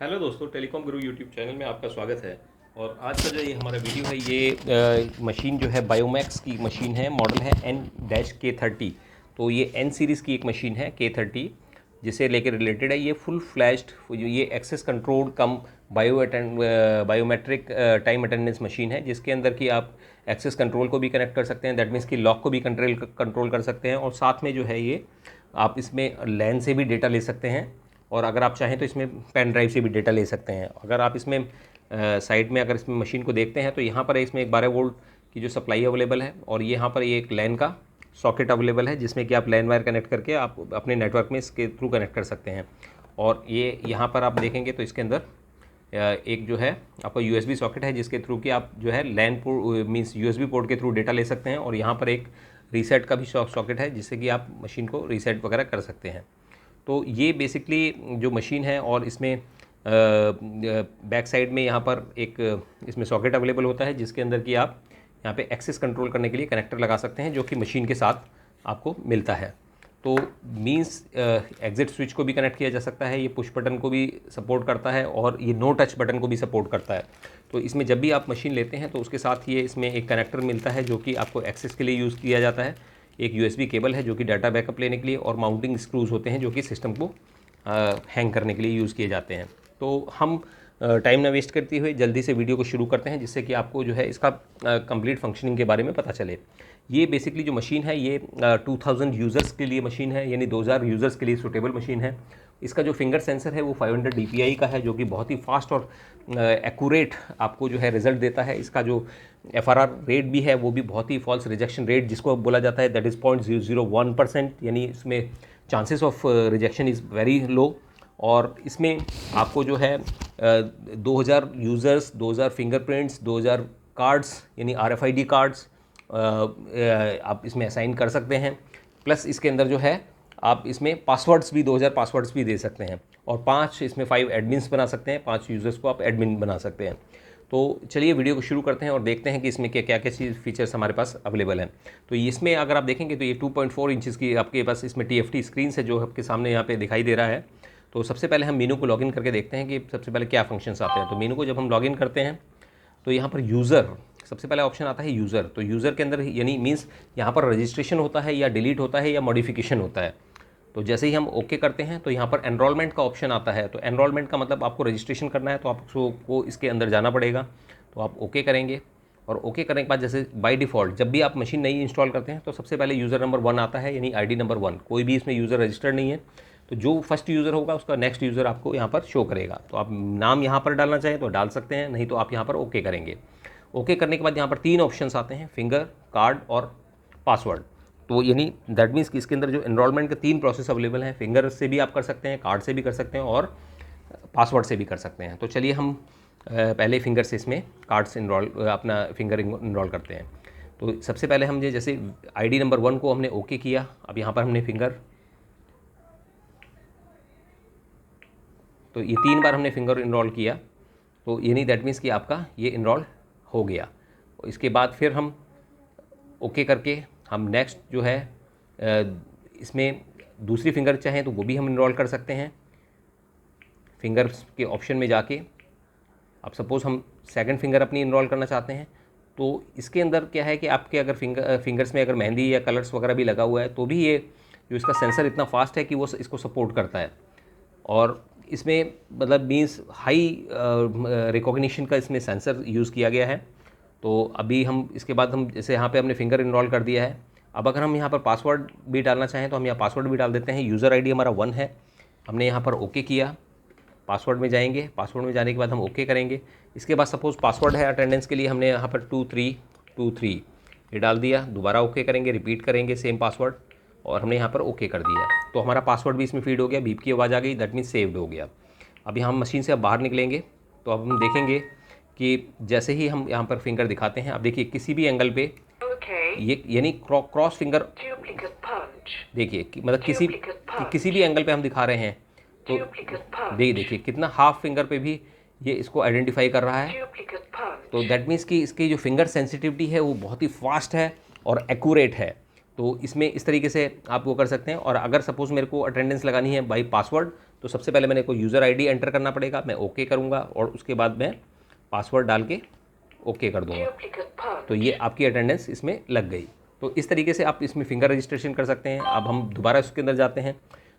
Hello दोस्तों, telecom गुरु YouTube channel में आपका स्वागत है। और आज का जो ये हमारा वीडियो है, ये मशीन जो है बायोमैक्स की मशीन है। मॉडल है N-K30। तो ये N सीरीज़ की एक मशीन है K30, जिसे लेकर रिलेटेड है। ये फुल फ्लैश्ड, ये एक्सेस कंट्रोल कम बायोमेट्रिक टाइम अटेंडेंस मशीन है, जिसके अंदर कि आप एक्सेस कंट्रोल को भी कनेक्ट कर सकते हैं। दैट मीन्स कि लॉक को भी कंट्रोल कर सकते हैं। और साथ में जो है ये आप इसमें लैन से भी डेटा ले सकते हैं, और अगर आप चाहें तो इसमें पेन ड्राइव से भी डेटा ले सकते हैं। अगर आप इसमें साइड में अगर इसमें मशीन को देखते हैं तो यहाँ पर इसमें एक 12 वोल्ट की जो सप्लाई अवेलेबल है, और यहाँ पर ये एक लैन का सॉकेट अवेलेबल है, जिसमें कि आप लैन वायर कनेक्ट करके आप अपने नेटवर्क में इसके थ्रू कनेक्ट कर सकते हैं। और ये यहाँ पर आप देखेंगे तो इसके अंदर एक जो है आपका यूएसबी सॉकेट है, जिसके थ्रू कि आप जो है LAN port means USB port के थ्रू डेटा ले सकते हैं। और यहाँ पर एक रीसेट का भी सॉकेट है, जिससे कि आप मशीन को रीसेट वगैरह कर सकते हैं। तो ये बेसिकली जो मशीन है, और इसमें बैक साइड में यहाँ पर एक इसमें सॉकेट अवेलेबल होता है, जिसके अंदर कि आप यहाँ पे एक्सेस कंट्रोल करने के लिए कनेक्टर लगा सकते हैं, जो कि मशीन के साथ आपको मिलता है। तो मीन्स एग्जिट स्विच को भी कनेक्ट किया जा सकता है, ये पुश बटन को भी सपोर्ट करता है, और ये नो टच बटन को भी सपोर्ट करता है। तो इसमें जब भी आप मशीन लेते हैं तो उसके साथ ये इसमें एक कनेक्टर मिलता है, जो कि आपको एक्सेस के लिए यूज़ किया जाता है। एक यूएसबी केबल है जो कि डाटा बैकअप लेने के लिए, और माउंटिंग स्क्रूज होते हैं जो कि सिस्टम को हैंग करने के लिए यूज़ किए जाते हैं। तो हम टाइम ना वेस्ट करते हुए जल्दी से वीडियो को शुरू करते हैं, जिससे कि आपको जो है इसका कंप्लीट फंक्शनिंग के बारे में पता चले। ये बेसिकली जो मशीन है, ये 2000 यूज़र्स के लिए मशीन है, यानी 2000 यूज़र्स के लिए सूटेबल मशीन है। इसका जो फिंगर सेंसर है वो 500 DPI का है, जो कि बहुत ही फास्ट और एक्यूरेट आपको जो है रिजल्ट देता है। इसका जो FRR रेट भी है वो भी बहुत ही फॉल्स रिजेक्शन रेट जिसको बोला जाता है, दैट इज़ 0.001%, यानी इसमें chances of rejection is very low. और इसमें आपको जो है 2000 यूज़र्स, 2000 फिंगरप्रिंट्स, 2000 कार्ड्स यानी RFID कार्ड्स आप इसमें असाइन कर सकते हैं। प्लस इसके अंदर जो है आप इसमें पासवर्ड्स भी 2000 पासवर्ड्स भी दे सकते हैं, और 5 एडमिन्स बना सकते हैं, 5 यूज़र्स को आप एडमिन बना सकते हैं। तो चलिए वीडियो को शुरू करते हैं और देखते हैं कि इसमें क्या क्या क्या चीज़ फीचर्स हमारे पास अवेलेबल हैं। तो इसमें अगर आप देखेंगे तो ये 2.4 इंचज़ की आपके पास इसमें TFT स्क्रीन है, जो आपके सामने यहाँ पे दिखाई दे रहा है। तो सबसे पहले हम मेनू को लॉगिन करके देखते हैं कि सबसे पहले क्या फंक्शंस आते हैं। तो मेनू को जब हम लॉगिन करते हैं तो यहाँ पर यूज़र सबसे पहला ऑप्शन आता है यूज़र। तो यूज़र के अंदर यानी मीन्स यहाँ पर रजिस्ट्रेशन होता है, या डिलीट होता है, या मॉडिफिकेशन होता है। तो जैसे ही हम ओके करते हैं तो यहाँ पर एनरोलमेंट का ऑप्शन आता है। तो एनरोलमेंट का मतलब आपको रजिस्ट्रेशन करना है, तो आपको इसके अंदर जाना पड़ेगा। तो आप ओके करेंगे, और ओके करने के बाद जैसे बाय डिफ़ॉल्ट जब भी आप मशीन नई इंस्टॉल करते हैं तो सबसे पहले यूज़र नंबर 1 आता है, यानी ID नंबर 1। कोई भी इसमें यूज़र रजिस्टर्ड नहीं है, तो जो फर्स्ट यूज़र होगा उसका नेक्स्ट यूज़र आपको यहाँ पर शो करेगा। तो आप नाम यहाँ पर डालना चाहें तो डाल सकते हैं, नहीं तो आप यहाँ पर ओके करेंगे। ओके करने के बाद यहाँ पर 3 ऑप्शंस आते हैं, फिंगर, कार्ड और पासवर्ड। तो यानी दैट मीन्स कि इसके अंदर जो एनरोलमेंट के 3 प्रोसेस अवेलेबल हैं। फिंगर से भी आप कर सकते हैं, कार्ड से भी कर सकते हैं, और पासवर्ड से भी कर सकते हैं। तो चलिए हम पहले फिंगर से इसमें कार्ड से अपना फिंगर इनरोल करते हैं। तो सबसे पहले हम जैसे ID नंबर 1 को हमने ओके किया, अब यहाँ पर हमने फिंगर, तो ये 3 बार हमने फिंगर इनरोल किया। तो यानी दैट मीन्स कि आपका ये इनरोल हो गया। इसके बाद फिर हम ओके करके हम नेक्स्ट जो है इसमें दूसरी फिंगर चाहें तो वो भी हम इनरोल कर सकते हैं। फिंगर्स के ऑप्शन में जाके अब सपोज़ हम सेकंड फिंगर अपनी इनरोल करना चाहते हैं, तो इसके अंदर क्या है कि आपके अगर फिंगर्स में अगर मेहंदी या कलर्स वगैरह भी लगा हुआ है, तो भी ये जो इसका सेंसर इतना फास्ट है कि वो इसको सपोर्ट करता है। और इसमें मतलब मीन्स हाई रिकॉग्निशन का इसमें सेंसर यूज़ किया गया है। तो अभी हम इसके बाद हम जैसे यहाँ पे हमने फिंगर इनरोल कर दिया है। अब अगर हम यहाँ पर पासवर्ड भी डालना चाहें तो हम यहाँ पासवर्ड भी डाल देते हैं। यूज़र ID हमारा 1 है, हमने यहाँ पर ओके किया। पासवर्ड में जाएंगे, पासवर्ड में जाने के बाद हम ओके करेंगे। इसके बाद सपोज़ पासवर्ड है अटेंडेंस के लिए, हमने यहाँ पर 2323 ये डाल दिया। दोबारा ओके करेंगे, रिपीट करेंगे सेम पासवर्ड, और हमने यहाँ पर ओके कर दिया। तो हमारा पासवर्ड भी इसमें फीड हो गया, बीप की आवाज़ आ गई, दैट मीन्स सेव्ड हो गया। अभी हम मशीन से अब बाहर निकलेंगे, तो अब हम देखेंगे कि जैसे ही हम यहाँ पर फिंगर दिखाते हैं, अब देखिए किसी भी एंगल पे ये यानी क्रॉस फिंगर देखिए मतलब किसी भी एंगल पे हम दिखा रहे हैं, तो देखिए कितना हाफ फिंगर पे भी ये इसको आइडेंटिफाई कर रहा है। तो दैट मीन्स कि इसकी जो फिंगर सेंसिटिविटी है वो बहुत ही फास्ट है और एक्यूरेट है। तो इसमें इस तरीके से आप वो कर सकते हैं। और अगर सपोज़ मेरे को अटेंडेंस लगानी है बाई पासवर्ड, तो सबसे पहले मैंने कोई यूज़र आईडी एंटर करना पड़ेगा, मैं ओके करूँगा और उसके बाद मैं पासवर्ड डाल के ओके कर दूँगा। तो ये आपकी अटेंडेंस इसमें लग गई। तो इस तरीके से आप इसमें फिंगर रजिस्ट्रेशन कर सकते हैं। अब हम दोबारा उसके अंदर जाते हैं,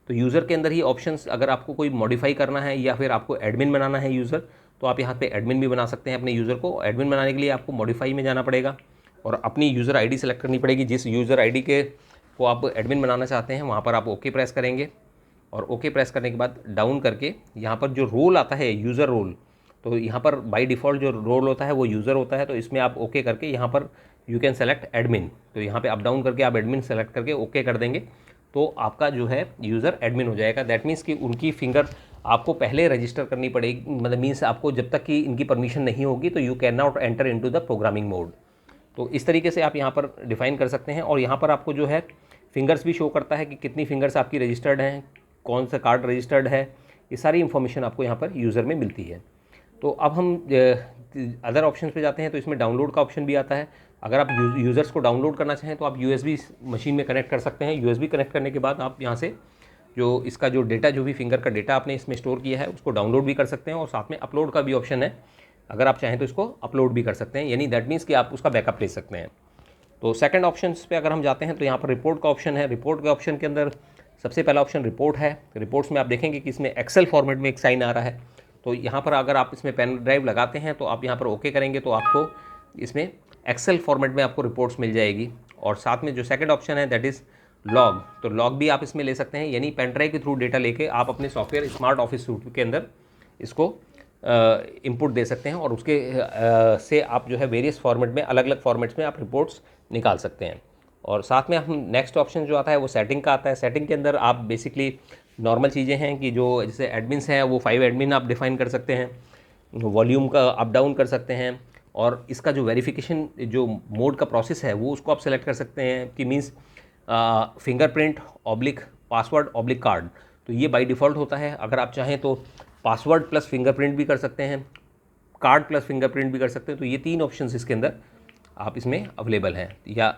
तो यूज़र के अंदर ही ऑप्शंस, अगर आपको कोई मॉडिफाई करना है या फिर आपको एडमिन बनाना है यूज़र, तो आप यहाँ पे एडमिन भी बना सकते हैं अपने यूज़र को। एडमिन बनाने के लिए आपको मॉडिफाई में जाना पड़ेगा और अपनी यूज़र आईडी सेलेक्ट करनी पड़ेगी। जिस यूज़र आईडी के को आप एडमिन बनाना चाहते हैं वहाँ पर आप ओके प्रेस करेंगे और ओके प्रेस करने के बाद डाउन करके यहाँ पर जो रोल आता है यूज़र रोल, तो यहाँ पर बाय डिफ़ॉल्ट जो रोल होता है वो यूज़र होता है। तो इसमें आप ओके करके यहाँ पर यू कैन सेलेक्ट एडमिन, तो यहाँ पे अप डाउन करके आप एडमिन सेलेक्ट करके ओके कर देंगे तो आपका जो है यूज़र एडमिन हो जाएगा। दैट मीन्स कि उनकी फिंगर आपको पहले रजिस्टर करनी पड़ेगी, मतलब मीन्स आपको जब तक कि इनकी परमिशन नहीं होगी तो you can not enter into the programming mode. तो इस तरीके से आप यहाँ पर डिफ़ाइन कर सकते हैं और यहाँ पर आपको जो है फिंगर्स भी शो करता है कि कितनी फिंगर्स आपकी रजिस्टर्ड हैं, कौन सा कार्ड रजिस्टर्ड है, ये सारी इन्फॉर्मेशन आपको यहाँ पर यूज़र में मिलती है। तो अब हम अदर ऑप्शन पे जाते हैं, तो इसमें डाउनलोड का ऑप्शन भी आता है। अगर आप यूज़र्स को डाउनलोड करना चाहें तो आप USB मशीन में कनेक्ट कर सकते हैं। USB कनेक्ट करने के बाद आप यहाँ से जो इसका जो डेटा, जो भी फिंगर का डेटा आपने इसमें स्टोर किया है उसको डाउनलोड भी कर सकते हैं और साथ में अपलोड का भी ऑप्शन है। अगर आप चाहें तो इसको अपलोड भी कर सकते हैं, यानी दैट मीन्स कि आप उसका बैकअप ले सकते हैं। तो सेकंड ऑप्शन पे अगर हम जाते हैं तो यहाँ पर रिपोर्ट का ऑप्शन है। रिपोर्ट के ऑप्शन के अंदर सबसे पहला ऑप्शन रिपोर्ट है। रिपोर्ट्स में आप देखेंगे कि इसमें एक्सेल फॉर्मेट में एक साइन आ रहा है, तो यहाँ पर अगर आप इसमें पेन ड्राइव लगाते हैं तो आप यहाँ पर ओके करेंगे तो आपको इसमें एक्सेल फॉर्मेट में आपको रिपोर्ट्स मिल जाएगी। और साथ में जो सेकंड ऑप्शन है दैट इज़ लॉग, तो लॉग भी आप इसमें ले सकते हैं, यानी पेन ड्राइव के थ्रू डेटा लेके आप अपने सॉफ्टवेयर स्मार्ट ऑफिस सूट के अंदर इसको इनपुट दे सकते हैं और उसके से आप जो है वेरियस फॉर्मेट में, अलग अलग फॉर्मेट्स में आप रिपोर्ट्स निकाल सकते हैं। और साथ में हम नेक्स्ट ऑप्शन जो आता है वो सेटिंग का आता है। सेटिंग के अंदर आप बेसिकली नॉर्मल चीज़ें हैं कि जो जैसे एडमिन्स हैं वो 5 एडमिन आप डिफ़ाइन कर सकते हैं, वॉल्यूम का अप डाउन कर सकते हैं और इसका जो वेरिफिकेशन जो मोड का प्रोसेस है वो उसको आप सेलेक्ट कर सकते हैं कि means fingerprint oblique password oblique card, तो ये बाय डिफ़ॉल्ट होता है। अगर आप चाहें तो पासवर्ड प्लस फिंगरप्रिंट भी कर सकते हैं, कार्ड प्लस फिंगरप्रिंट भी कर सकते हैं। तो ये 3 ऑप्शंस इसके अंदर आप इसमें अवेलेबल हैं, या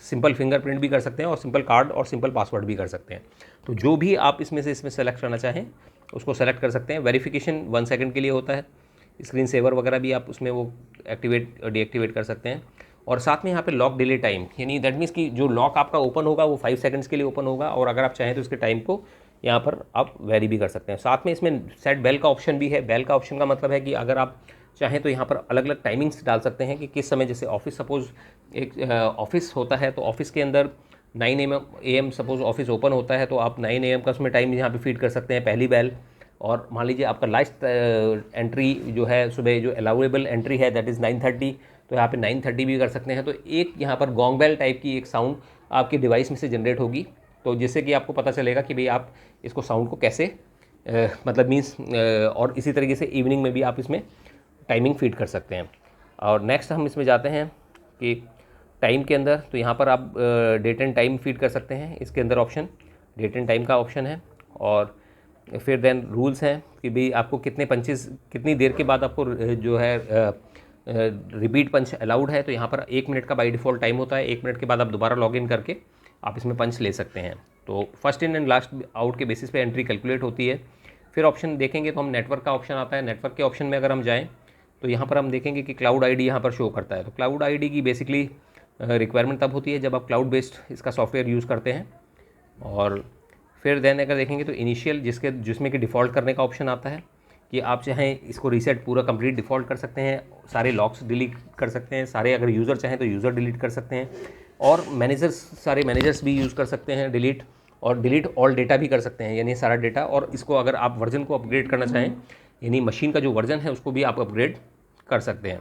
सिंपल फिंगरप्रिंट भी कर सकते हैं और सिंपल कार्ड और सिंपल पासवर्ड भी कर सकते हैं। तो जो भी आप इसमें से सेलेक्ट करना चाहें उसको सेलेक्ट कर सकते हैं। वेरिफिकेशन 1 सेकंड के लिए होता है, स्क्रीन सेवर वगैरह भी आप उसमें वो एक्टिवेट डीएक्टिवेट कर सकते हैं। और साथ में यहाँ पे लॉक डिले टाइम, यानी दैट मीन्स कि जो लॉक आपका ओपन होगा वो 5 सेकंड्स के लिए ओपन होगा और अगर आप चाहें तो इसके टाइम को यहाँ पर आप वेरी भी कर सकते हैं। साथ में इसमें सेट बेल का ऑप्शन भी है। बेल का ऑप्शन का मतलब है कि अगर आप चाहें तो यहाँ पर अलग अलग टाइमिंग्स डाल सकते हैं कि किस समय, जैसे ऑफिस सपोज़ एक ऑफिस होता है तो ऑफिस के अंदर 9 AM सपोज़ ऑफिस ओपन होता है तो आप 9 AM का उसमें टाइम यहाँ पे फीड कर सकते हैं, पहली बेल। और मान लीजिए आपका लास्ट एंट्री जो है सुबह जो अलाउेबल एंट्री है दैट इज़ 9:30, तो यहाँ पे 9:30 भी कर सकते हैं। तो एक यहाँ पर गोंग बेल टाइप की एक साउंड आपके डिवाइस में से जनरेट होगी, तो जिससे कि आपको पता चलेगा कि भाई आप इसको साउंड को कैसे मतलब मीन्स और इसी तरीके से इवनिंग में भी आप इसमें टाइमिंग फीड कर सकते हैं। और नेक्स्ट हम इसमें जाते हैं कि टाइम के अंदर, तो यहाँ पर आप डेट एंड टाइम फीड कर सकते हैं। इसके अंदर ऑप्शन डेट एंड टाइम का ऑप्शन है और फिर देन रूल्स हैं कि भाई आपको कितने पंचेस, कितनी देर के बाद आपको जो है रिपीट पंच अलाउड है। तो यहाँ पर 1 मिनट का बाय डिफ़ॉल्ट टाइम होता है, 1 मिनट के बाद आप दोबारा लॉगिन करके आप इसमें पंच ले सकते हैं। तो first in and last out के बेसिस पे एंट्री कैलकुलेट होती है। फिर ऑप्शन देखेंगे तो हम नेटवर्क का ऑप्शन आता है। नेटवर्क के ऑप्शन में अगर हम जाएँ तो यहाँ पर हम देखेंगे कि क्लाउड आईडी यहाँ पर शो करता है। तो क्लाउड आईडी की बेसिकली रिक्वायरमेंट तब होती है जब आप क्लाउड बेस्ड इसका सॉफ्टवेयर यूज़ करते हैं। और फिर देन अगर देखेंगे तो इनिशियल जिसमें कि डिफ़ॉल्ट करने का ऑप्शन आता है कि आप चाहें इसको रीसेट पूरा कंप्लीट डिफ़ॉल्ट कर सकते हैं, सारे लॉक्स डिलीट कर सकते हैं, सारे अगर यूज़र चाहें तो यूज़र डिलीट कर सकते हैं और मैनेजर्स, सारे मैनेजर्स भी यूज़ कर सकते हैं डिलीट, और डिलीट ऑल डेटा भी कर सकते हैं, यानी सारा डेटा। और इसको अगर आप वर्जन को अपग्रेड करना चाहें, यानी मशीन का जो वर्जन है उसको भी आप अपग्रेड कर सकते हैं।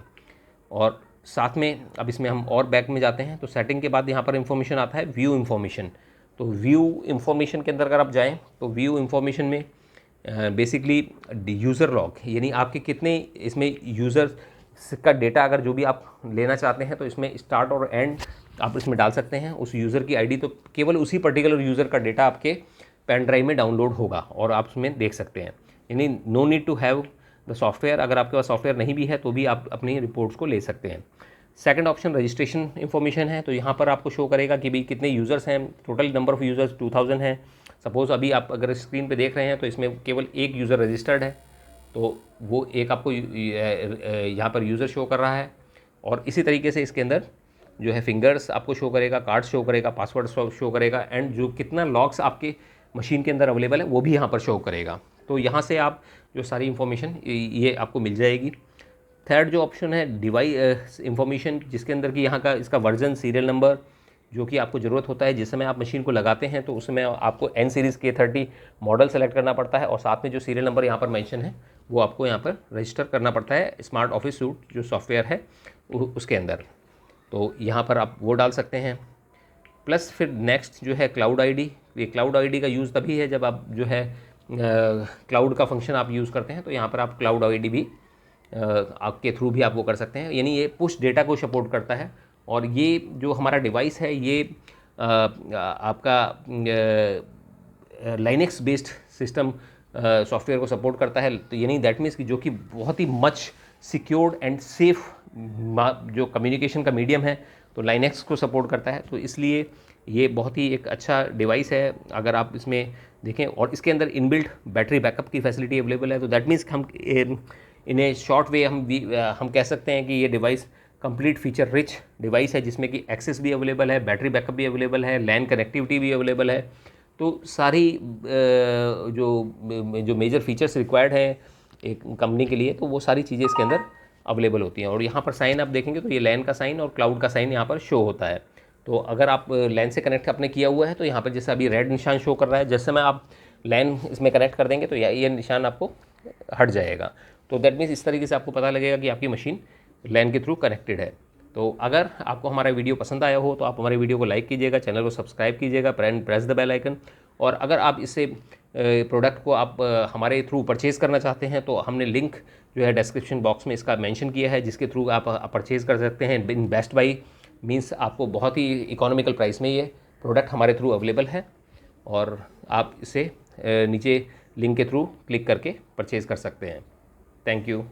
और साथ में अब इसमें हम और बैक में जाते हैं तो सेटिंग के बाद यहाँ पर इन्फॉर्मेशन आता है व्यू इन्फॉर्मेशन। तो व्यू इन्फॉर्मेशन के अंदर अगर आप जाएँ तो व्यू इन्फॉर्मेशन में बेसिकली यूज़र लॉग, यानी आपके कितने इसमें यूज़र का डेटा अगर जो भी आप लेना चाहते हैं तो इसमें स्टार्ट और एंड आप इसमें डाल सकते हैं। उस यूज़र की आईडी, तो केवल उसी पर्टिकुलर यूज़र का डेटा आपके पेन ड्राइव में डाउनलोड होगा और आप उसमें देख सकते हैं, यानी no need to have the software. अगर आपके पास सॉफ्टवेयर नहीं भी है तो भी आप अपनी रिपोर्ट्स को ले सकते हैं। सेकंड ऑप्शन रजिस्ट्रेशन इन्फॉर्मेशन है, तो यहाँ पर आपको शो करेगा कि भाई कितने यूज़र्स हैं, टोटल नंबर ऑफ़ यूज़र्स 2000 हैं, सपोज़ अभी आप अगर स्क्रीन पे देख रहे हैं तो इसमें केवल एक यूज़र रजिस्टर्ड है, तो वो एक आपको यहाँ पर यूज़र शो कर रहा है। और इसी तरीके से इसके अंदर जो है फिंगर्स आपको शो करेगा, कार्ड शो करेगा, पासवर्ड शो करेगा, एंड जो कितना लॉग्स आपके मशीन के अंदर अवेलेबल है वो भी यहाँ पर शो करेगा। तो यहाँ से आप जो सारी इन्फॉर्मेशन ये आपको मिल जाएगी। थर्ड जो ऑप्शन है डिवाइस इंफॉर्मेशन, जिसके अंदर कि यहाँ का इसका वर्जन, सीरियल नंबर जो कि आपको ज़रूरत होता है जिस समय आप मशीन को लगाते हैं, तो उसमें आपको N series K30 model select करना पड़ता है और साथ में जो सीरियल नंबर यहाँ पर मेंशन है वो आपको यहाँ पर रजिस्टर करना पड़ता है स्मार्ट ऑफिस सूट जो सॉफ्टवेयर है उसके अंदर। तो यहाँ पर आप वो डाल सकते हैं। प्लस फिर नेक्स्ट जो है क्लाउड आईडी। ये क्लाउड आईडी का यूज़ तभी है जब आप जो है क्लाउड का फंक्शन आप यूज़ करते हैं, तो यहाँ पर आप क्लाउड आईडी भी आपके थ्रू भी आप वो कर सकते हैं, यानी ये पुश डेटा को सपोर्ट करता है। और ये जो हमारा डिवाइस है ये आपका लाइनेक्स बेस्ड सिस्टम सॉफ्टवेयर को सपोर्ट करता है। तो यानी दैट मीन्स कि जो कि बहुत ही मच सिक्योर्ड एंड सेफ जो कम्युनिकेशन का मीडियम है, तो लाइनेक्स को सपोर्ट करता है। तो इसलिए ये बहुत ही एक अच्छा डिवाइस है अगर आप इसमें देखें। और इसके अंदर इनबिल्ट बैटरी बैकअप की फैसिलिटी अवेलेबल है। तो दैट मीन्स हम इन ए शॉर्ट वे हम कह सकते हैं कि ये device complete feature rich device है, जिसमें कि एक्सेस भी अवेलेबल है, बैटरी बैकअप भी अवेलेबल है, लैन कनेक्टिविटी भी अवेलेबल है। तो सारी जो मेजर फीचर्स रिक्वायर्ड है एक कंपनी के लिए, तो वो सारी चीज़ें इसके अंदर अवेलेबल होती हैं। और यहाँ पर साइन आप देखेंगे तो ये लैन का साइन और क्लाउड का साइन यहाँ पर शो होता है। तो अगर आप लैन से कनेक्ट आपने किया हुआ है तो यहाँ पर जैसे अभी रेड निशान शो कर रहा है, जैसे मैं आप लैन इसमें कनेक्ट कर देंगे तो ये निशान आपको हट जाएगा। तो दैट मीन्स इस तरीके से आपको पता लगेगा कि आपकी मशीन लैन के थ्रू कनेक्टेड है। तो अगर आपको हमारा वीडियो पसंद आया हो तो आप हमारे वीडियो को लाइक कीजिएगा, चैनल को सब्सक्राइब कीजिएगा, प्रेस द बेल आइकन। और अगर आप इससे प्रोडक्ट को आप हमारे थ्रू परचेज़ करना चाहते हैं तो हमने लिंक जो है डिस्क्रिप्शन बॉक्स में इसका मेंशन किया है, जिसके थ्रू आप परचेज़ कर सकते हैं। इन बेस्ट बाई मीन्स आपको बहुत ही इकोनॉमिकल प्राइस में ये प्रोडक्ट हमारे थ्रू अवेलेबल है और आप इसे नीचे लिंक के थ्रू क्लिक करके परचेज़ कर सकते हैं। Thank you.